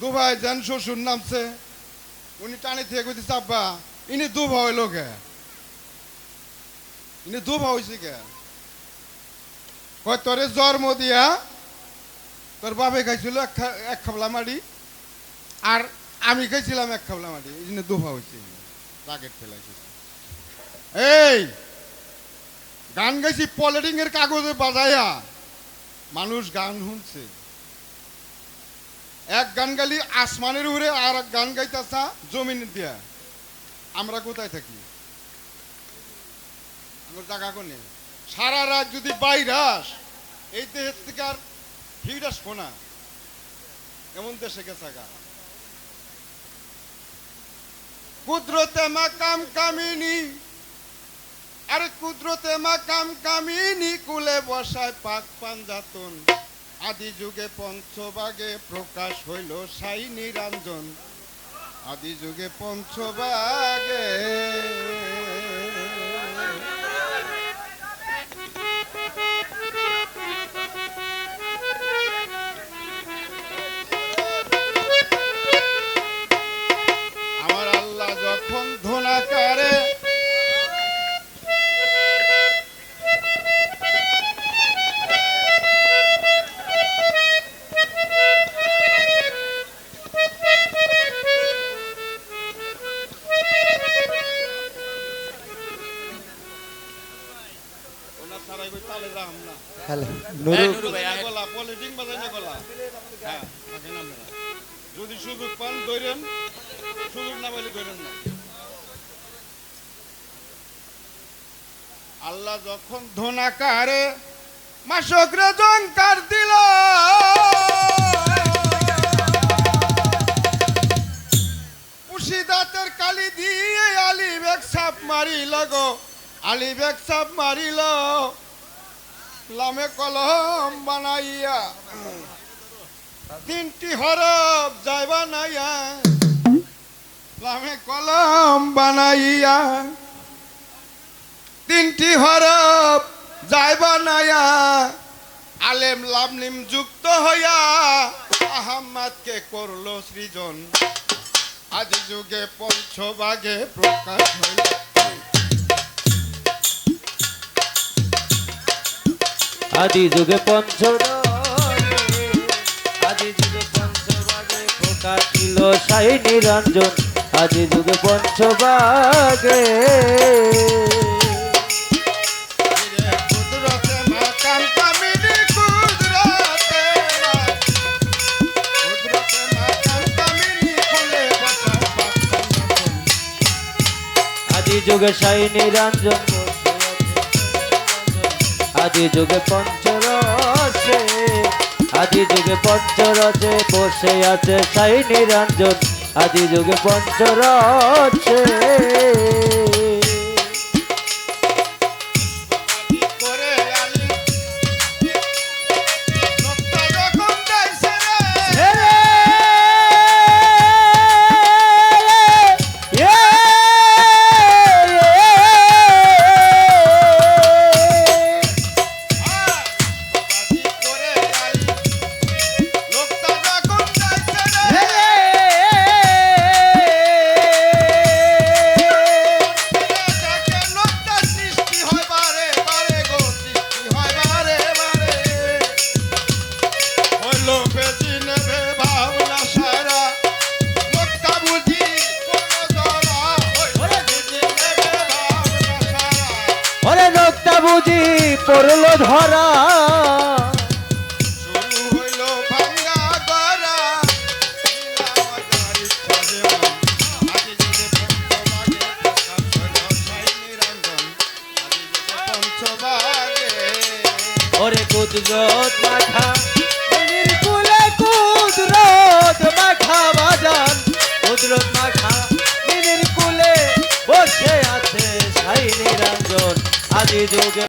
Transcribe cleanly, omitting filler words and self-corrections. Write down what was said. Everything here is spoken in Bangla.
দুবাই যান শ্বশুর নামছে, উনি টানে থেকে কইতেছে আব্বা ইনি দুবা হইল কে, ইনি দুবা হয়েছে কে? কয় তোরে জন্ম দিয়া তোর বাপে খাইছিল এক খাবলা মাটি, আর আমি খাইছিলাম এক খাবলা মাটি, এই জন্য দুবা হয়েছে। রাগের ফেলাইছে। এই গান গাইছি পলিটিং এর কাগজে বাজায়া, মানুষ গান শুনছে। এক গান গালি আসমানের উপরে, আর এক গান গাইতেছা জমিন দিয়া। আমরা কোথায় থাকি? আমার জায়গা কোনে? সারা রাত যদি বাইরাস এই দেশের থেকে আর ফির আসবো না, এমন দেশে গেছে গা। কুদরতে মাকাম কামিনী, আরে কুদরতে মাকাম কামিনী, কুলে বসায় পাক পাঞ্জাতন। আদি যুগে পঞ্চভাগে প্রকাশ হইল সাই নিরঞ্জন, আদি যুগে পঞ্চভাগে। আমার আল্লাহ যখন ধনাকারে যদি সুযোগ পান ধরেন, সুযোগ না পাইলে ধরেন না। আল্লাহ যখন ধনাকারে মাসকরে জঙ্কার দিল, মুর্শিদাতের কালি দিয়ে আলী বেগ সাপ মারিল গো, আলী বেগ সাপ মারিল। লামে কলম বানাইয়া তিনটি হরফ যায় বানাইয়া, লামে কলম বানাইয়া তিনটি হরফ যায় বানাইয়া, আলেম লামলিম যুক্ত হইয়া আহম্মদকে করলো সৃজন। আদি যুগে পঞ্চভাগে প্রকাশ হইল, আদি যুগে আদি যুগে পঞ্চভাগে প্রকাশ ছিল সাই নিরঞ্জন, আদি যুগে পঞ্চভাগে। আদি যুগে সাই নিরঞ্জন, আদি যুগে পঞ্চরসে, আদি যুগে পঞ্চরসে বসে আছে সাই নিরঞ্জন, আদি যুগে পঞ্চরসে। বুঝি পড়লো ধরা, শুরু হইল ভাঙ্গা গড়া। ওরে কুদরত মাথা